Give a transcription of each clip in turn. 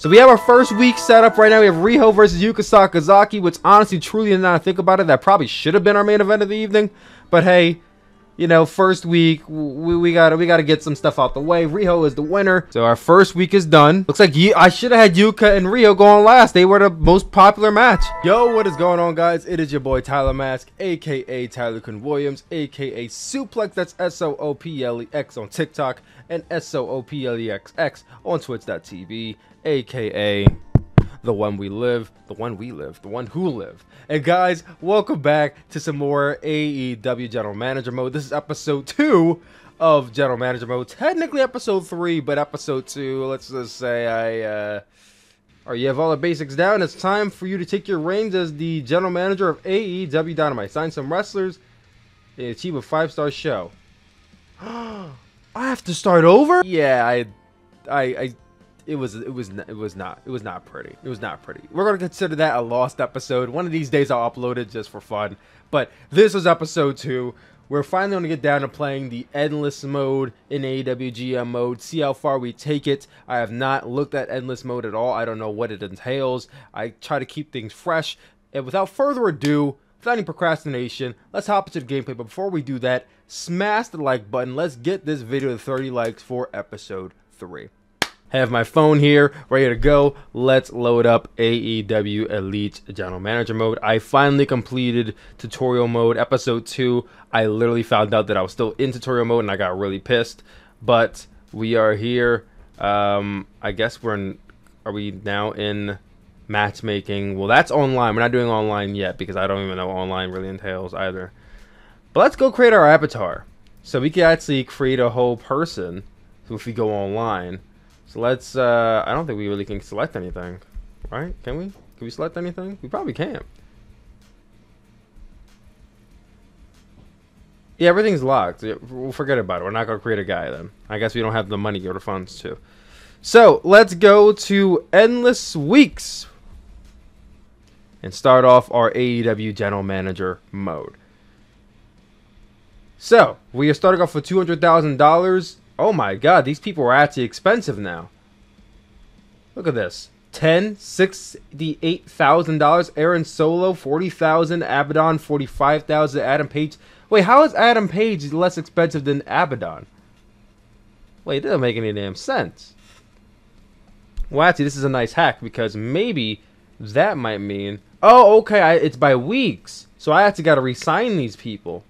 So we have our first week set up right now. We have Riho versus Yuka Sakazaki, which honestly, truly, now I think about it, that probably should have been our main event of the evening. But hey, you know, first week, we gotta get some stuff out the way. Riho is the winner. So our first week is done. Looks like I should have had Yuka and Riho go on last. They were the most popular match. Yo, what is going on, guys? It is your boy Tyler Mask, aka Tyler Quinn Williams, aka Suplex. That's SOOPLEX on TikTok and SOOPLEXX on Twitch.tv, aka the one we live, the one who live. And guys, welcome back to some more AEW General Manager mode. This is episode 2 of General Manager mode. Technically episode 3, but episode 2, let's just say you have all the basics down. It's time for you to take your reins as the General Manager of AEW Dynamite. Sign some wrestlers and achieve a 5-star show. I have to start over? Yeah, It was not pretty. It was not pretty. We're gonna consider that a lost episode. One of these days I'll upload it just for fun. But this is episode 2. We're finally gonna get down to playing the endless mode in AEW GM mode. See how far we take it. I have not looked at endless mode at all. I don't know what it entails. I try to keep things fresh. And without further ado, without any procrastination, let's hop into the gameplay. But before we do that, smash the like button. Let's get this video to 30 likes for episode 3. Have my phone here, ready to go. Let's load up AEW Elite General Manager mode. I finally completed tutorial mode, episode 2. I literally found out that I was still in tutorial mode and I got really pissed. But we are here. I guess are we now in matchmaking? Well, that's online. We're not doing online yet because I don't even know what online really entails either. But let's go create our avatar. So we can actually create a whole person if we go online. So let's, I don't think we really can select anything, right? Can we? Can we select anything? We probably can't. Yeah, everything's locked. We'll forget about it. We're not going to create a guy then. I guess we don't have the money or the funds to. So let's go to Endless Weeks and start off our AEW General Manager mode. So we are starting off with $200,000. Oh my god, these people are actually expensive now. Look at this. $68,000. Aaron Solo, $40,000. Abaddon, $45,000. Adam Page. Wait, how is Adam Page less expensive than Abaddon? Wait, it doesn't make any damn sense. Well, actually, this is a nice hack because maybe that might mean... Oh, okay, it's by weeks. So I actually got to re-sign these people.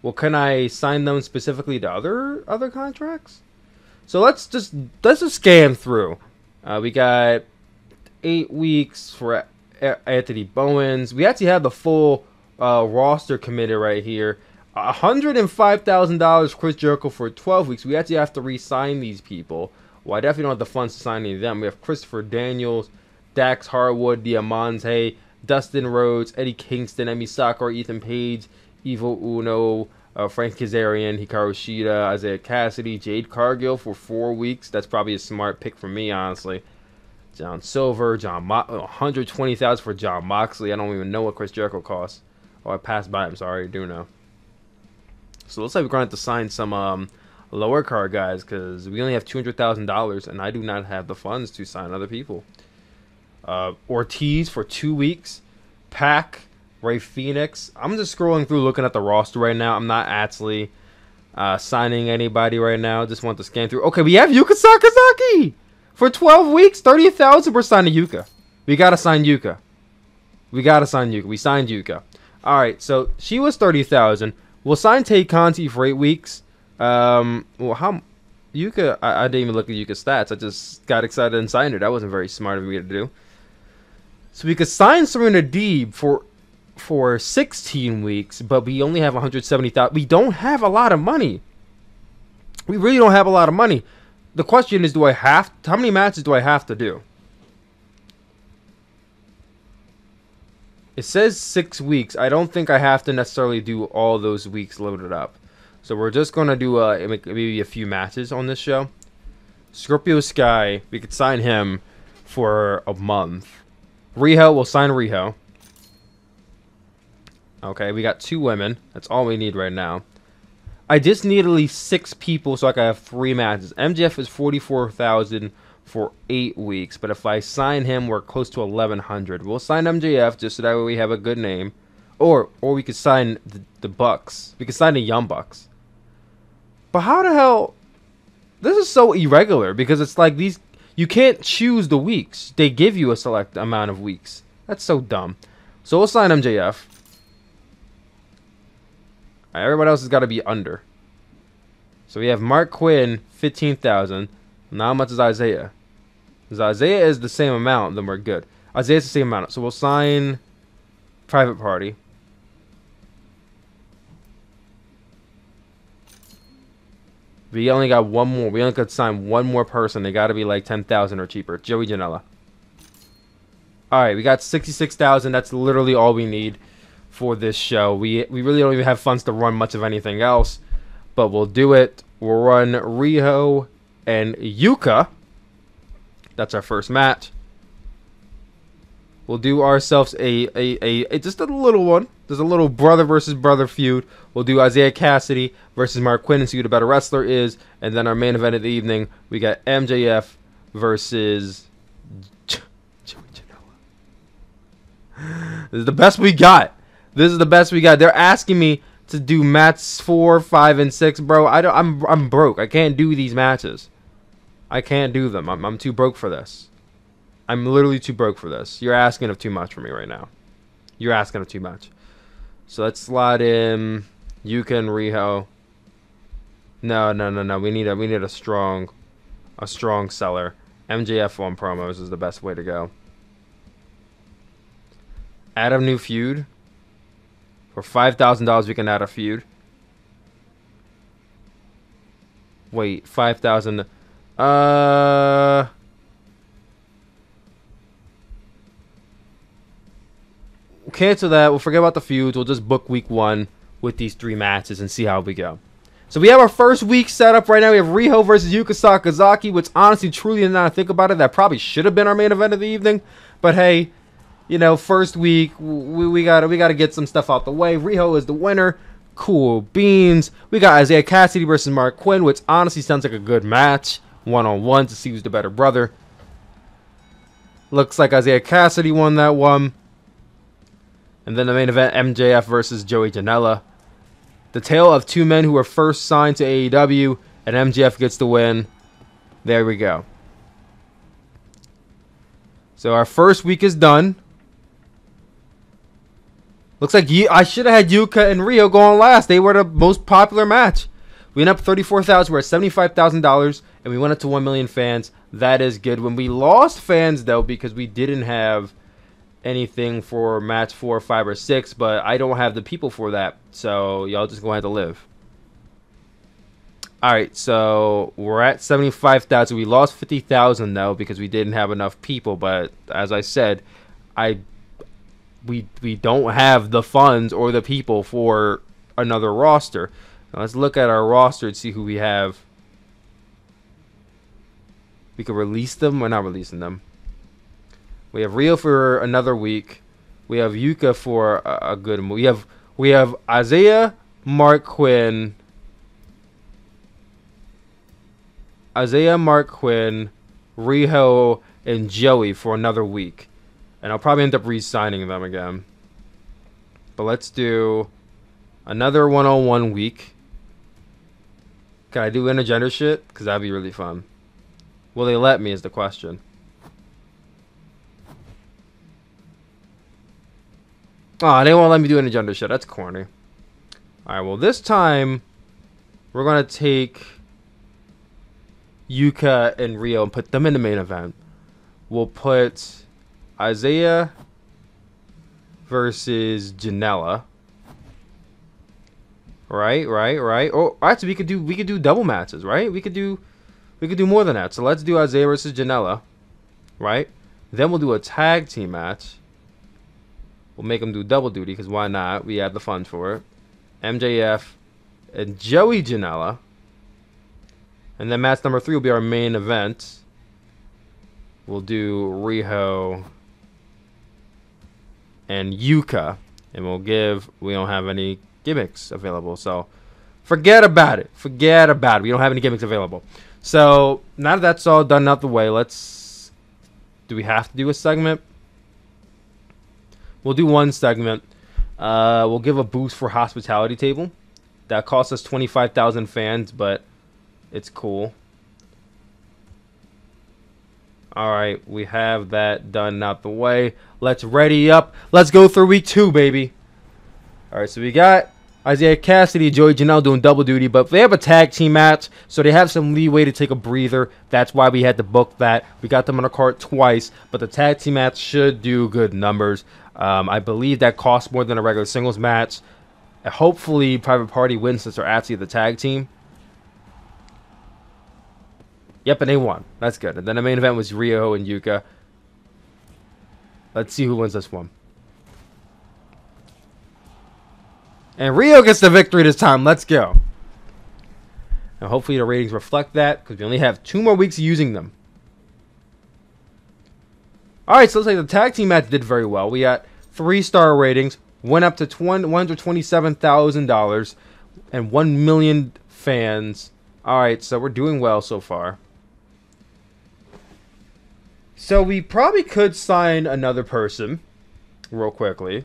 Well, can I sign them specifically to other contracts? So let's just scan through. We got 8 weeks for Anthony Bowens. We actually have the full roster committed right here. $105,000 Chris Jericho for 12 weeks. We actually have to re-sign these people. Well, I definitely don't have the funds to sign any of them. We have Christopher Daniels, Dax Harwood, Diamante, Dustin Rhodes, Eddie Kingston, Emi Sakura, Ethan Page, Evil Uno, Frank Kazarian, Hikaru Shida, Isaiah Cassidy, Jade Cargill for 4 weeks. That's probably a smart pick for me, honestly. John Silver, $120,000 for John Moxley. I don't even know what Chris Jericho costs. Oh, I passed by him. Sorry, I do know. So it looks like we're going to have to sign some lower card guys because we only have $200,000 and I do not have the funds to sign other people. Ortiz for 2 weeks. Pac. Ray Phoenix. I'm just scrolling through looking at the roster right now. I'm not actually signing anybody right now. Just want to scan through. Okay, we have Yuka Sakazaki for 12 weeks. 30,000. We're signing Yuka. We got to sign Yuka. We signed Yuka. All right, so she was 30,000. We'll sign Tay Conti for 8 weeks. Well, how Yuka? I didn't even look at Yuka's stats. I just got excited and signed her. That wasn't very smart of me to do. So we could sign Serena Deeb for 16 weeks, but we only have 170,000. We don't have a lot of money. We really don't have a lot of money. The question is, how many matches do I have to do? It says 6 weeks. I don't think I have to necessarily do all those weeks loaded up. So we're just going to do maybe a few matches on this show. Scorpio Sky, we could sign him for a month. Riho, we'll sign Riho. Okay, we got 2 women. That's all we need right now. I just need at least 6 people so I can have 3 matches. MJF is 44,000 for 8 weeks. But if I sign him, we're close to 1,100. We'll sign MJF just so that way we have a good name. Or we could sign the Bucks. We could sign the Young Bucks. But how the hell... This is so irregular because it's like these... You can't choose the weeks. They give you a select amount of weeks. That's so dumb. So we'll sign MJF. Alright, everybody else has got to be under. So we have Mark Quinn, 15,000. Now how much is Isaiah? If Isaiah is the same amount, then we're good. Isaiah's the same amount. So we'll sign Private Party. We only got one more. We only could sign one more person. They got to be like 10,000 or cheaper. Joey Janela. Alright, we got 66,000. That's literally all we need for this show. We really don't even have funds to run much of anything else. But we'll do it. We'll run Riho and Yuka. That's our first match. We'll do ourselves a just a little one. There's a little brother versus brother feud. We'll do Isaiah Cassidy versus Mark Quinn and see who the better wrestler is. And then our main event of the evening, we got MJF versus Joey Janela. This is the best we got. This is the best we got. They're asking me to do matches 4, 5, and 6, bro. I'm broke. I can't do these matches. I can't do them. I'm too broke for this. I'm literally too broke for this. You're asking of too much for me right now. You're asking of too much. So let's slide in Yuka and Riho. No. We need a strong seller. MJF on promos is the best way to go. Add a new feud. For $5,000 we can add a feud. Wait, 5,000. Cancel that. We'll forget about the feuds. We'll just book week 1 with these 3 matches and see how we go. So we have our first week set up right now. We have Riho versus Yuka Sakazaki, which honestly, truly, now I think about it, that probably should have been our main event of the evening. But hey, you know, first week we gotta get some stuff out the way. Riho is the winner. Cool beans. We got Isaiah Cassidy versus Mark Quinn, which honestly sounds like a good match, 1-on-1 to see who's the better brother. Looks like Isaiah Cassidy won that one. And then the main event, MJF versus Joey Janela. The tale of 2 men who were first signed to AEW, and MJF gets the win. There we go. So our first week is done. Looks like I should have had Yuka and Riho going last. They were the most popular match. We went up 34,000. We're at $75,000, and we went up to 1 million fans. That is good. When we lost fans, though, because we didn't have anything for match 4, 5, or 6, but I don't have the people for that, so y'all just gonna have to live. Alright, so we're at 75,000. We lost 50,000 though because we didn't have enough people, but as I said, we don't have the funds or the people for another roster. Now let's look at our roster and see who we have. We could release them. We're not releasing them. We have Rio for another week. We have Yuka for a good move. We have Isaiah, Mark Quinn, Riho, and Joey for another week. And I'll probably end up re-signing them again. But let's do another 1-on-1 week. Can I do intergender shit? Because that'd be really fun. Will they let me is the question. Oh, they won't let me do intergender shit. That's corny. Alright, well this time we're going to take Yuka and Rio and put them in the main event. We'll put Isaiah versus Janela. Right. Oh, alright, so we could do double matches, right? We could do more than that. So let's do Isaiah versus Janela. Right? Then we'll do a tag team match. We'll make them do double duty because why not? We have the funds for it. MJF and Joey Janela. And then match number 3 will be our main event. We'll do Riho and Yuka. And we don't have any gimmicks available. So forget about it. We don't have any gimmicks available. So now that that's all done out the way, let's. Do we have to do a segment? We'll do one segment. We'll give a boost for hospitality table. That costs us 25,000 fans, but it's cool. Alright, we have that done out the way. Let's ready up. Let's go through week 2, baby. Alright, so we got Isaiah Cassidy, Joey Janelle doing double duty, but they have a tag team match, so they have some leeway to take a breather. That's why we had to book that. We got them on the card twice, but the tag team match should do good numbers. I believe that costs more than a regular singles match. Hopefully, Private Party wins since they're actually the tag team. Yep, and they won. That's good. And then the main event was Rio and Yuka. Let's see who wins this one. And Rio gets the victory this time. Let's go. And hopefully the ratings reflect that, because we only have 2 more weeks of using them. Alright, so it looks like the tag team match did very well. We got 3-star ratings. Went up to $127,000 and 1 million fans. Alright, so we're doing well so far. So we probably could sign another person real quickly,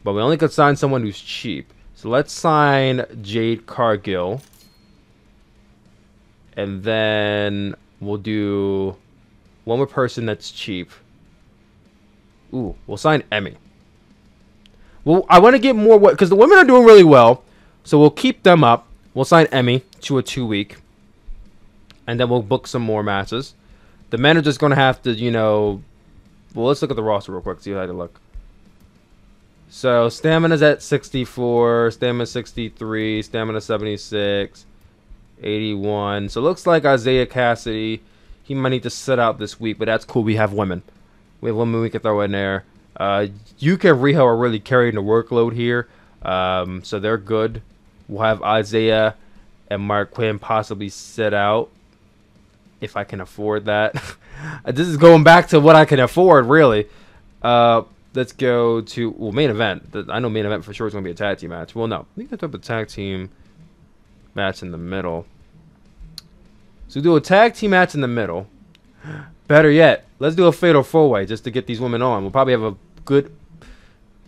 but we only could sign someone who's cheap. So let's sign Jade Cargill, and then we'll do one more person that's cheap. Ooh, we'll sign Emmy. Well, I want to get more, because the women are doing really well, so we'll keep them up. We'll sign Emmy to a 2-week, and then we'll book some more matches. The men are just going to have to, you know... Well, let's look at the roster real quick, see how they look. So, Stamina's at 64, Stamina 63, Stamina 76, 81. So, it looks like Isaiah Cassidy, he might need to sit out this week, but that's cool. We have women. We have women we can throw in there. Yuka and Riho are really carrying the workload here, so they're good. We'll have Isaiah and Mark Quinn possibly sit out. If I can afford that. This is going back to what I can afford, really. Let's go to... Well, main event. I know main event for sure is going to be a tag team match. Well, no. I think that's a tag team match in the middle. So do a tag team match in the middle. Better yet, let's do a fatal 4-way just to get these women on. We'll probably have a good...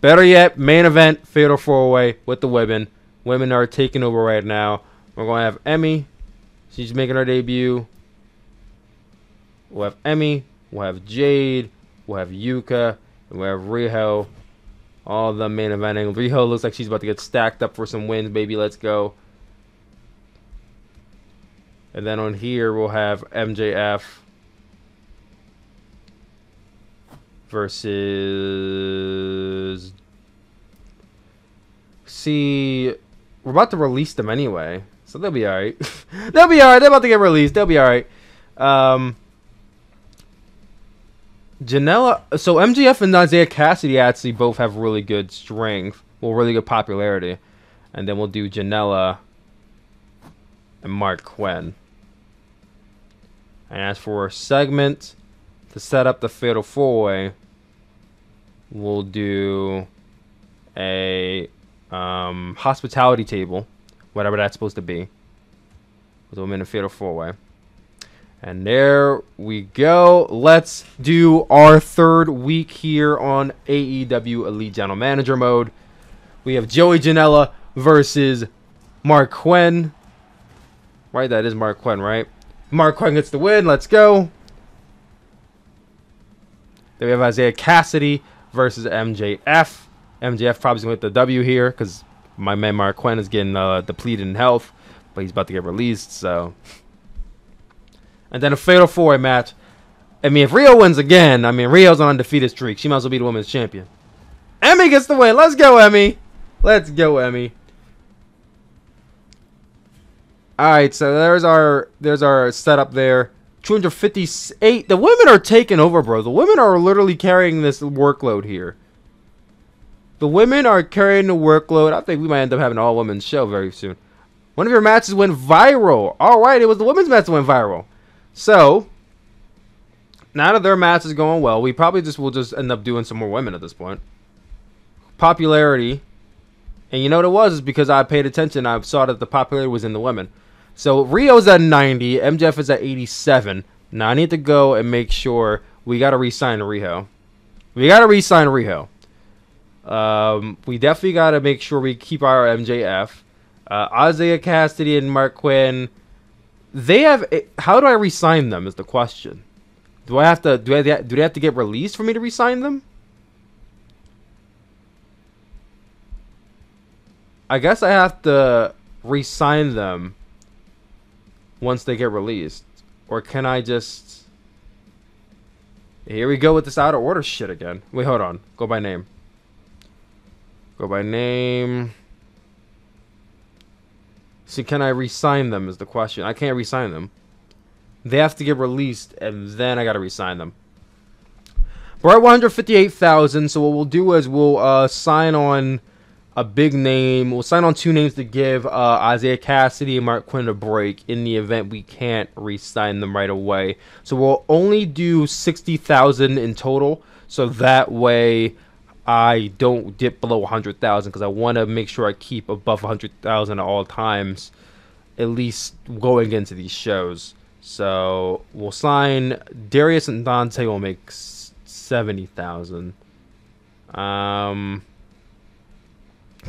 Better yet, main event, fatal 4-way with the women. Women are taking over right now. We're going to have Emmy. She's making her debut. We'll have Emmy, we'll have Jade, we'll have Yuka, and we'll have Riho. All of them main eventing. Riho looks like she's about to get stacked up for some wins, baby. Let's go. And then on here, we'll have MJF versus... See, we're about to release them anyway, so they'll be alright. They'll be alright. They're about to get released. They'll be alright. Janela, so MJF and Isaiah Cassidy actually both have really good strength, well, really good popularity, and then we'll do Janela and Mark Quinn. And as for a segment to set up the fatal 4-way, we'll do a hospitality table, whatever that's supposed to be, with a women in a fatal 4-way. And there we go. Let's do our 3rd week here on AEW Elite General Manager mode. We have Joey Janela versus Mark Quinn. Right, that is Mark Quinn, right? Mark Quinn gets the win. Let's go. Then we have Isaiah Cassidy versus MJF. MJF probably going to get the W here because my man Mark Quinn is getting depleted in health, but he's about to get released, so... And then a fatal 4-way match. I mean, if Rio wins again, I mean, Rio's on an undefeated streak. She might as well be the women's champion. Emmy gets the win. Let's go, Emmy. Let's go, Emmy. All right, so there's our setup there. 258. The women are taking over, bro. The women are literally carrying this workload here. The women are carrying the workload. I think we might end up having an all-women's show very soon. One of your matches went viral. All right, it was the women's match that went viral. So, now that their match is going well, we probably will just end up doing some more women at this point. Popularity. And you know what it was? Is because I paid attention. I saw that the popularity was in the women. So Rio's at 90. MJF is at 87. Now I need to go and make sure we got to re-sign Riho. We got to re-sign Riho. We definitely got to make sure we keep our MJF. Isaiah Cassidy and Mark Quinn. They have. How do I re-sign them? Is the question. Do I have to? Do they have to get released for me to re-sign them? I guess I have to re-sign them once they get released, or can I just? Here we go with this out of order shit again. Wait, hold on. Go by name. Go by name. See, can I re-sign them is the question. I can't re-sign them. They have to get released, and then I gotta re-sign them. We're at 158,000, so what we'll do is we'll sign on a big name. We'll sign on 2 names to give Isaiah Cassidy and Mark Quinn a break in the event we can't re-sign them right away. So we'll only do 60,000 in total, so that way I don't dip below 100,000 because I want to make sure I keep above 100,000 at all times, at least going into these shows. So we'll sign Darius and Dante. Will make 70,000.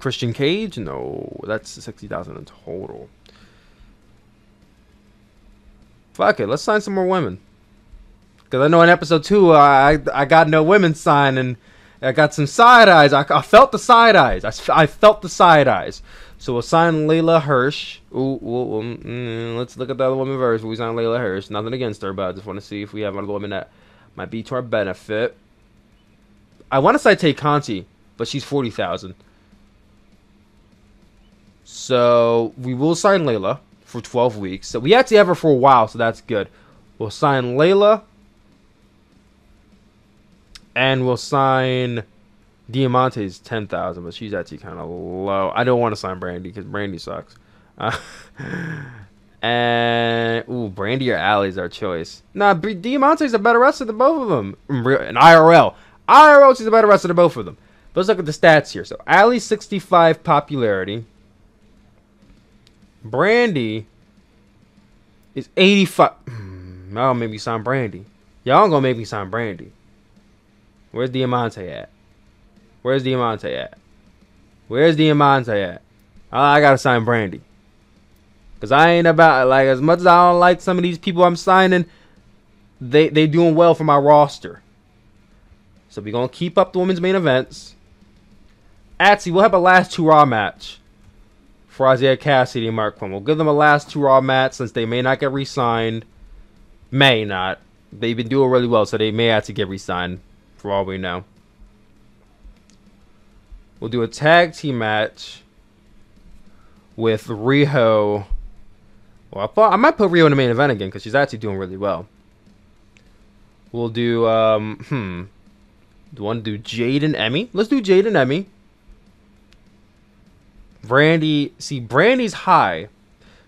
Christian Cage, no, that's 60,000 in total. Fuck it, let's sign some more women. Because I know in episode 2 I got no women signed and I got some side eyes. I felt the side eyes. I felt the side eyes. So we'll sign Layla Hirsch. Let's look at the other woman first. We sign Layla Hirsch. Nothing against her, but I just want to see if we have other women that might be to our benefit. I want to sign Tay Conti, but she's 40,000. So we will sign Layla for 12 weeks. So we actually have her for a while, so that's good. We'll sign Layla. And we'll sign Diamante's 10,000, but she's actually kind of low. I don't want to sign Brandy because Brandy sucks. And Brandy or Allie's our choice. Nah, Diamante's a better wrestler than both of them. In IRL, she's a better wrestler than both of them. But let's look at the stats here. So Allie 65 popularity. Brandy is 85. Y'all make me sign Brandy. Y'all gonna make me sign Brandy. Where's Diamante at? Where's Diamante at? Where's Diamante at? I gotta sign Brandy. Because I ain't about, like, as much as I don't like some of these people I'm signing, they doing well for my roster. So we're gonna keep up the women's main events. Actually, we'll have a last 2 Raw match for Isaiah Cassidy and Mark Quinn. We'll give them a last 2 Raw match since they may not get re-signed. May not. They've been doing really well, so they may have to get re-signed. For all we know. We'll do a tag team match with Riho. Well, I might put Riho in the main event again because she's actually doing really well. We'll do, do you want to do Jade and Emmy? Let's do Jade and Emmy. Brandy, see, Brandy's high.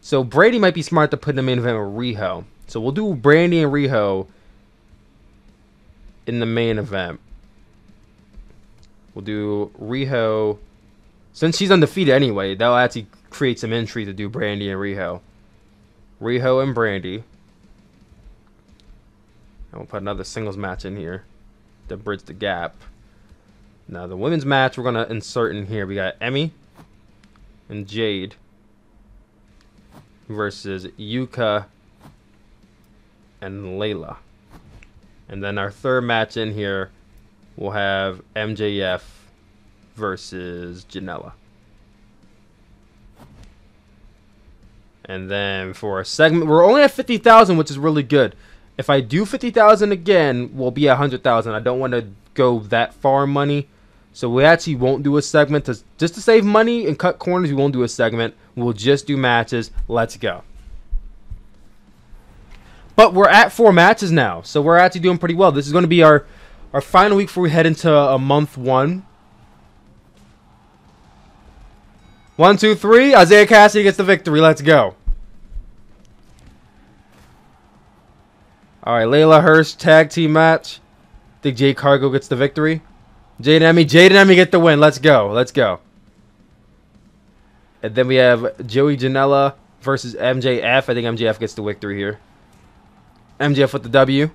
So Brady might be smart to put in the main event with Riho. So we'll do Brandy and Riho in the main event. We'll do Riho. Since she's undefeated anyway, that'll actually create some intrigue to do Brandy and Riho. Riho and Brandy. And we'll put another singles match in here to bridge the gap. Now the women's match we're going to insert in here. We got Emmy and Jade versus Yuka and Layla. And then our third match in here, we'll have MJF versus Janela. And then for a segment, we're only at 50,000, which is really good. If I do 50,000 again, we'll be at 100,000. I don't want to go that far in money. So we actually won't do a segment. Just to save money and cut corners, we won't do a segment. We'll just do matches. Let's go. But we're at 4 matches now, so we're actually doing pretty well. This is going to be our final week before we head into a month 1. 1, 2, 3. Isaiah Cassidy gets the victory. Let's go. All right, Layla Hirsch tag team match. I think Jade Cargo gets the victory. Jade and Emmy get the win. Let's go. Let's go. And then we have Joey Janela versus MJF. I think MJF gets the victory here. MJF with the W.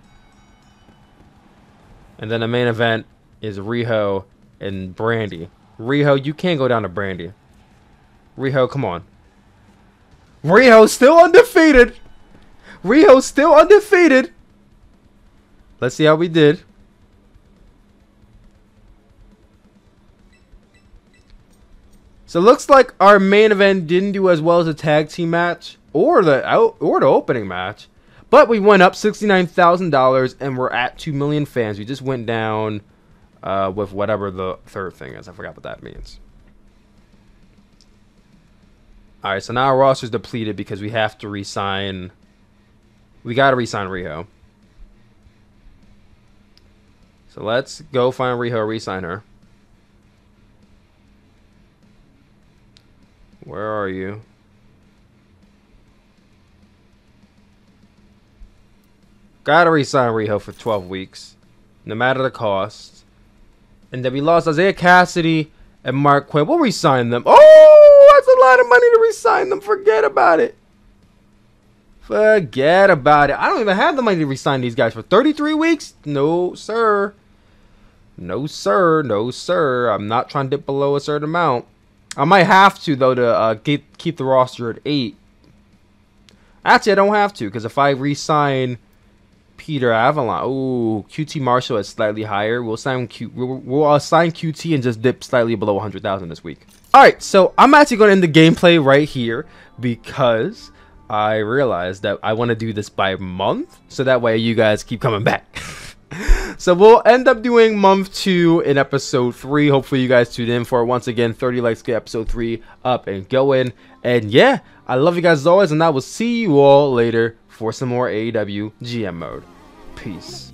And then the main event is Riho and Brandy. Riho, you can't go down to Brandy. Riho, come on. Riho still undefeated. Riho still undefeated. Let's see how we did. So it looks like our main event didn't do as well as the tag team match or the opening match, but we went up $69,000 and we're at 2 million fans. We just went down with whatever the third thing is. I forgot what that means. All right, so now our roster's depleted because we have to re-sign. We got to re-sign Riho. So let's go find Riho, re-sign her. Where are you? Gotta re-sign Riho for 12 weeks, no matter the cost. And then we lost Isaiah Cassidy and Mark Quinn. We'll re-sign them. Oh, that's a lot of money to re-sign them. Forget about it. Forget about it. I don't even have the money to re-sign these guys for 33 weeks. No, sir. No, sir. No, sir. I'm not trying to dip below a certain amount. I might have to, though, to keep the roster at 8. Actually, I don't have to, because if I re-sign Peter Avalon, ooh, QT Marshall is slightly higher. We'll assign QT and just dip slightly below 100,000 this week. All right, so I'm actually going to end the gameplay right here because I realized that I want to do this by month, so that way you guys keep coming back. So we'll end up doing month 2 in episode 3. Hopefully you guys tune in for it. Once again, 30 likes, get episode 3 up and going. And yeah, I love you guys as always, and I will see you all later for some more AEW GM mode. Peace.